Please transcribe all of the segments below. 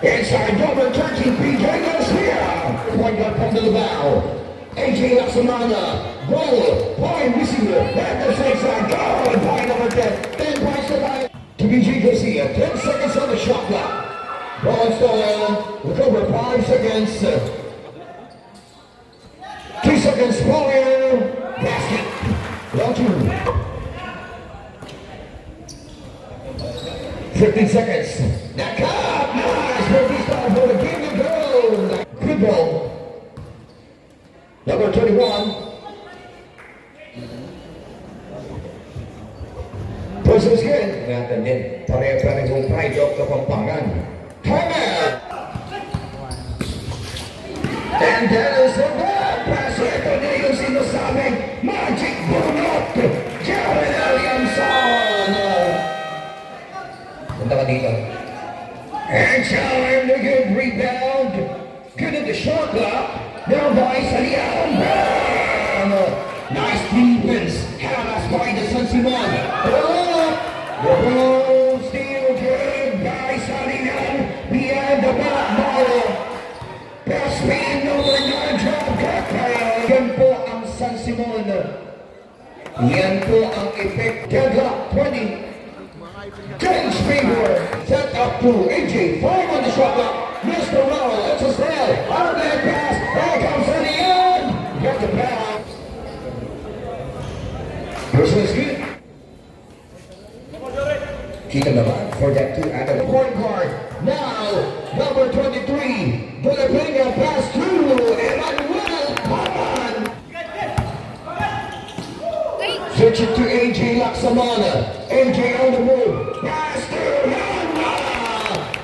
Inside number 13, PJ Garcia. Point guard from the Lubao. AJ Lasamana. Goal. Point receiver. At the same side. Goal. Point number 10. 10 points to line. To PJ Garcia. 10 seconds on the shot clock. Ball stolen. With over 5 seconds. 2 seconds. Power. Basket. Well, 2. 15 seconds. That cut. Nice. 50 start for the game to go. Good ball. Number 21. Person's good. Natin din. Pare-parehong pride of the Pampanga. Timeout. And that is the ball. Pass ito na yung sinasabing magic bunot. Jared Williamson. Punta ka dito. And Chalmers the good rebound. Good at the shot clock. Now by Salian Brown. Nice defense. Halas by the San Simon. The ball still good by Salian. Behind the back ball. Pass spin number 9 drop cut. Yan po ang San Simon. Yan po ang effect. Deadlock 20. James Favor set up to AJ. 5 on the shot clock. Mr. Rowell, it's a steal. Outlet pass. There comes to the end. Get the pass. This is good. Kita naman for that 2 at the point guard. Now, number 23. Bulapinga pass to Emmanuel Paman. Switch it to AJ Laksamana. AJ on the move. Pass to Yama.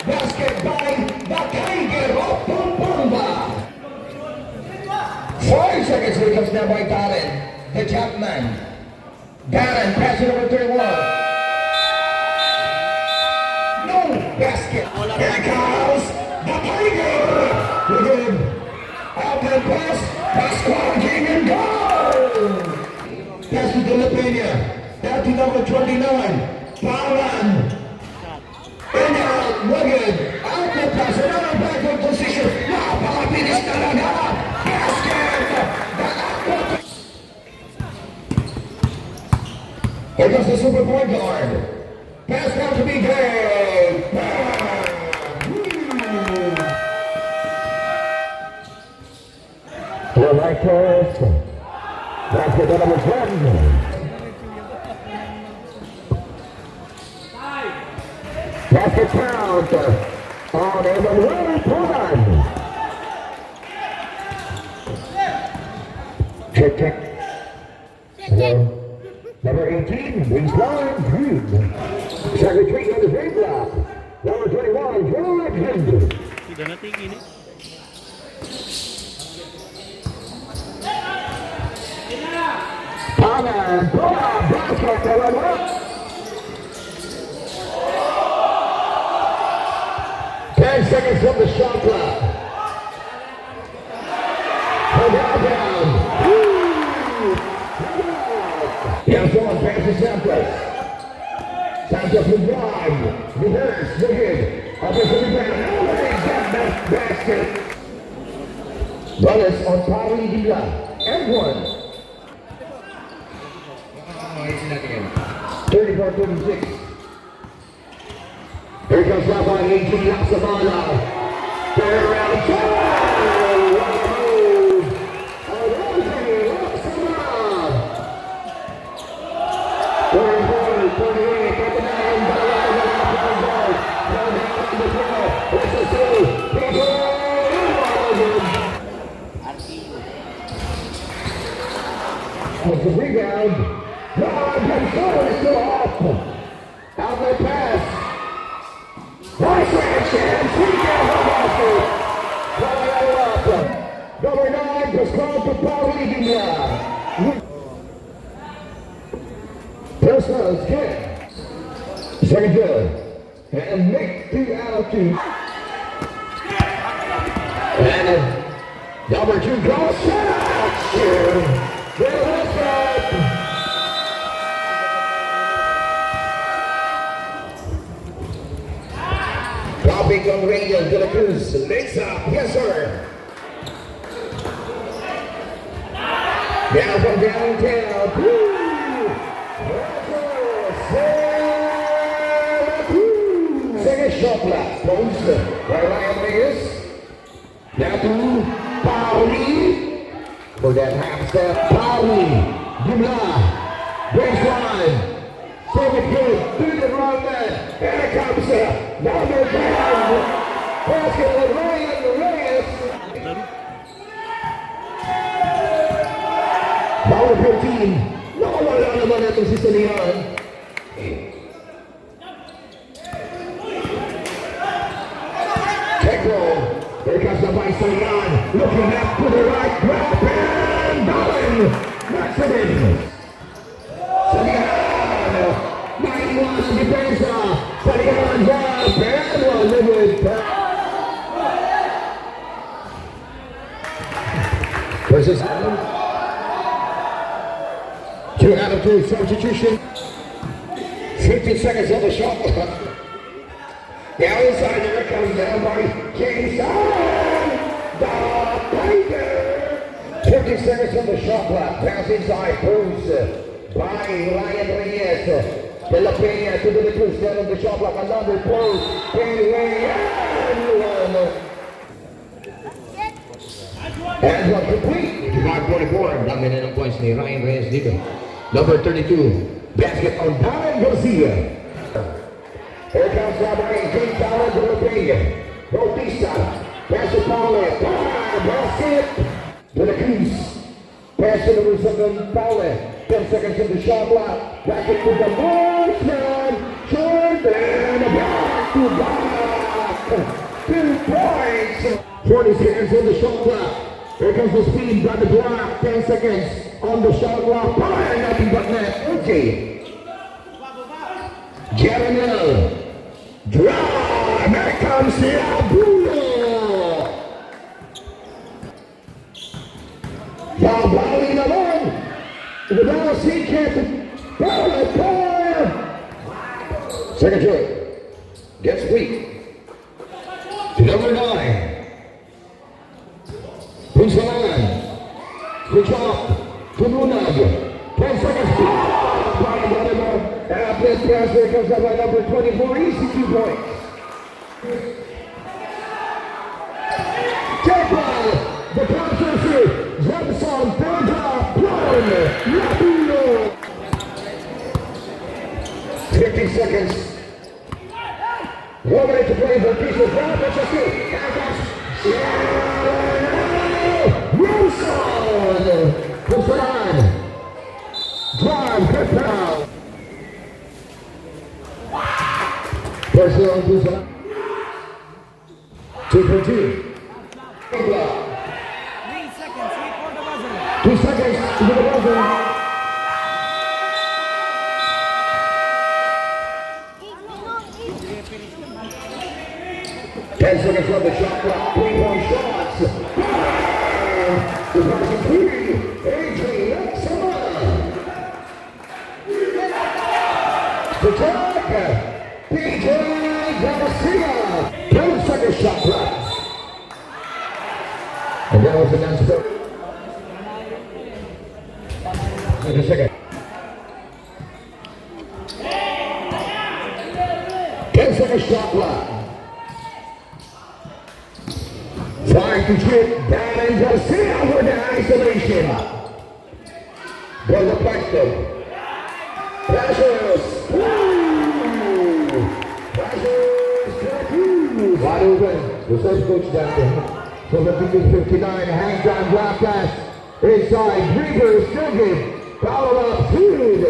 Basket by the Tiger of Pampanga. 5 seconds here comes now by Darren. The Chapman. Darren pass it over 31. No basket. Here comes the Tiger. Good. Outlet pass. Pascual game and goal. Pass to Delapena. Down to number 29. Pawan. And out. Rugged. Outlet pass. Another backward position. Napakapinis talaga. Basket. Here comes the super point guard. Pass down to be good. The Lakers. Basket number 10. Basket count on Emmanuel Paman. Check. Number 18, baseline, Green. Second three on the green block. Number 21, George Henry. Sudah natingin eh. Paman, basket, number 10 seconds from the shot clock. Down. Yes, on passes Santos. Santos will drive. Reverse, wicked. Offensive rebound. That basket. Runners on Liga. And 1. 34-36. Here comes out by 18 Lasamana. Turn around. The rebound. It's still off. Outlet pass. Nice reaction. Number 9 was called to Pampanga. Personals get. Second good. And make 2 out of 2. And number 2 goes shot. Copy Topic on radio, De La Cruz. Legs up. Yes, sir. Now from downtown. Second shot clock. Post. By Ryan Reyes. Now to Pauli. For that half step. Pauli. Gimla. Baseline. Second good. Through the wrong man. And it comes number 10. Basket with Ryan Reyes. Power 14. Nawala naman natin si Salihan. Check roll. There comes the by Salihan. Looking up to the right. Grab and Dolan. Knocks it in. Salihan. 91 on defense. Salihan grab and will live with that. Versus two out of two substitution. 15 seconds on the shot clock. Now inside there comes down by Jason. The Tiger. 50 seconds on the shot clock. Pass inside. Post by Ryan Reyes. De La Peña to the Cruz. Down on the shot clock. Another post. And one complete. 55-44. Dami na ng points ni Ryan Reyes dito. Number 32. Basket on Darren Garcia. Here comes Sabarin. King Tower to the Peña. Bautista. Pass to Paulette. Basket. To the Cruz. Pass to the Roosevelt Paulette. 10 seconds in the shot clock. Back into the Marshman. Jordan. Back to back. 2 points. 40 seconds in the shot clock. Here comes the speed by the block. 10 seconds on the shot clock. Fire, nothing but net. Okay. Jaramil. Drive. Here comes the Abulo. Babali naman. Lubao Seacamp. Fire. Second choice. Gets weak. To number 9. Punsalan. Switch off. Tumunag. 10 seconds. Athlete pass. There comes up by number 24. Easy 2 points. Tampa. The controversy. Jumps on. Third drop. One. Labino. 50 seconds. 1 minute to play. Bautista. Wilson! Wilson! Drive, good foul! Pressure on Wilson. 2 for 2. 3 seconds, wait for the buzzer. 2 seconds to the buzzer. Ten seconds on the shot clock. 3-point shots. The person 3. Adrian The track. PJ Garcia. 10 seconds shot clock. And that was announced. Wait a second. 10 seconds shot clock. 5 to trip, Darren Garcia for the isolation. Goal effective. Pressures. Pressures. Wide open. The same coach down there. So the 59, hang down, block pass. Inside, Reaver, still good. Foul up, Food.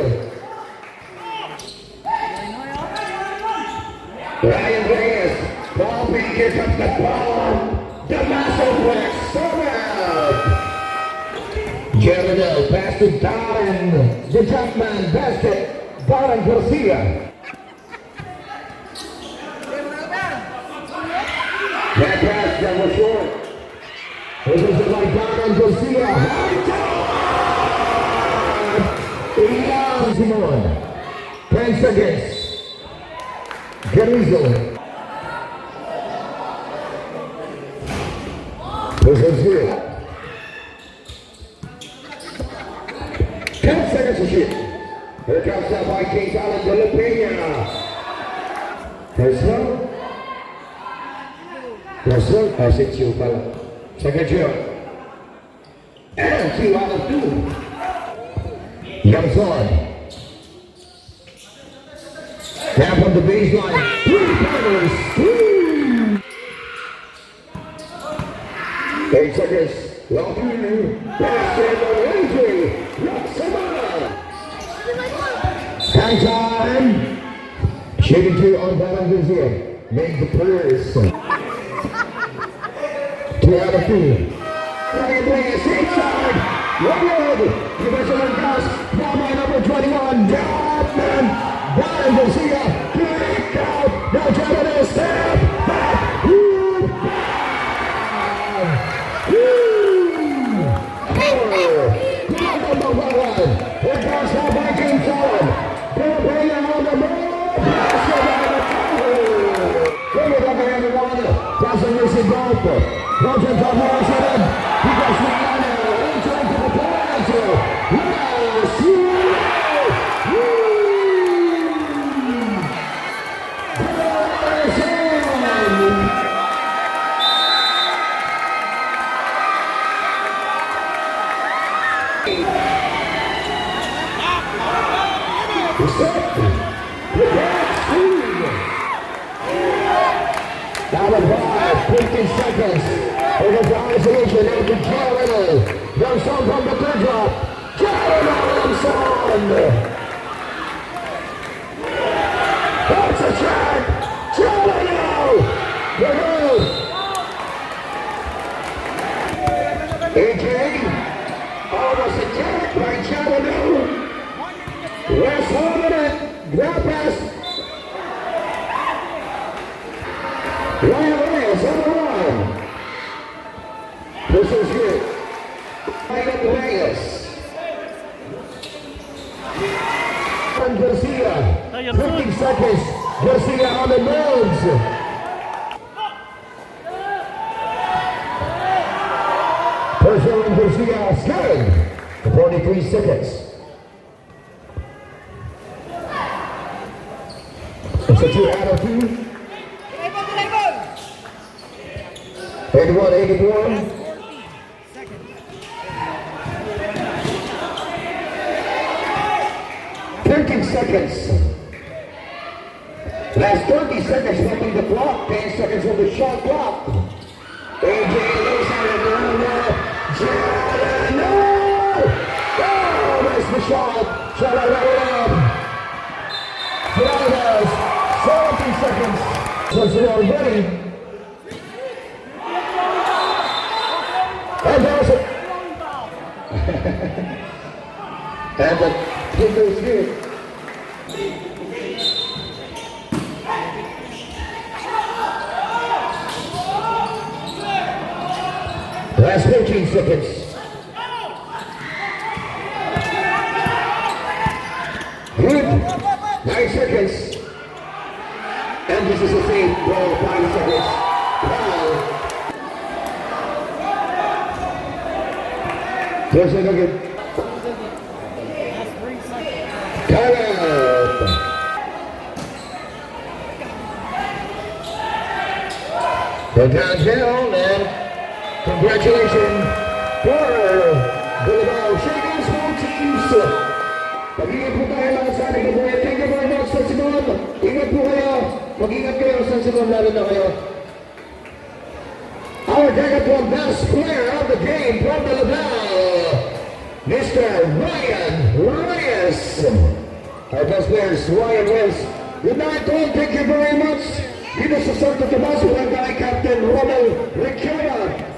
Ryan Reyes. Ball being here comes the ball. The massive flex, Somerville. Jaredel, pass to Darren. The Jumpman, basket. Darren Garcia. That pass that was short. It was like Darren Garcia. Simon. 10 seconds. Garizo. a shoot. Here comes that by Case Allen de la Peña. Personal. Personal. How's it you, fella? Second shot. And 2 out of 2. Young's on. Down from the baseline. 3-pointers. 8 seconds. Well, basket on entry. Hang time. Shooting 2 on bottom of here. Make the players. 2 out of 2. Trying to bring us inside. Woodward. Divisional pass. Now by number 21. Dotman. Bottom Garcia. Kick out. Now Jordan step back. Here comes the Viking Allen. They'll bring it on the move. Give it up, everyone. Doesn't miss it, golf. Roger Thomas. He goes to the end. Into the players. Yes. Down the ball, 15 seconds. Over to isolation, and to Carolina. Johnson from the third drop. Carolina Johnson. That's a shot. Carolina. The move. AJ. Almost attacked by Carolina. West holding it. Grab pass. Ryan Reyes on the run. This is good. Ryan Reyes. And Garcia. 15 seconds. Garcia on the moves. Personal and Garcia scoring. 43 seconds. It's a 2 out of 2. 81-81. 13 seconds. Last 30 seconds left on the clock. 10 seconds on the shot clock. AJ looks at it now. No! Oh, there's the shot. Shot out of Flores. 17 seconds. So they're ready. And there's it. And the kick goes here. Last 14 seconds. Good. 9 seconds. And this is a safe ball. 5 seconds. Foul. There's it again. Time out. Go downhill and congratulations for the Lubao Shaking Small Teams. Pag-ingat po tayo lang sa ating kabuhay. Thank you very much sa sunod. Ingat po kayo. Mag-ingat kayo sa sunod lalo na kayo. Our Decathlon best player of the game from the Lubao, Mr. Ryan Reyes. Our best player is Ryan Reyes. Good night all. Thank you very much. Dito sa Santo Tomas, Barangay Captain Romel Riquera.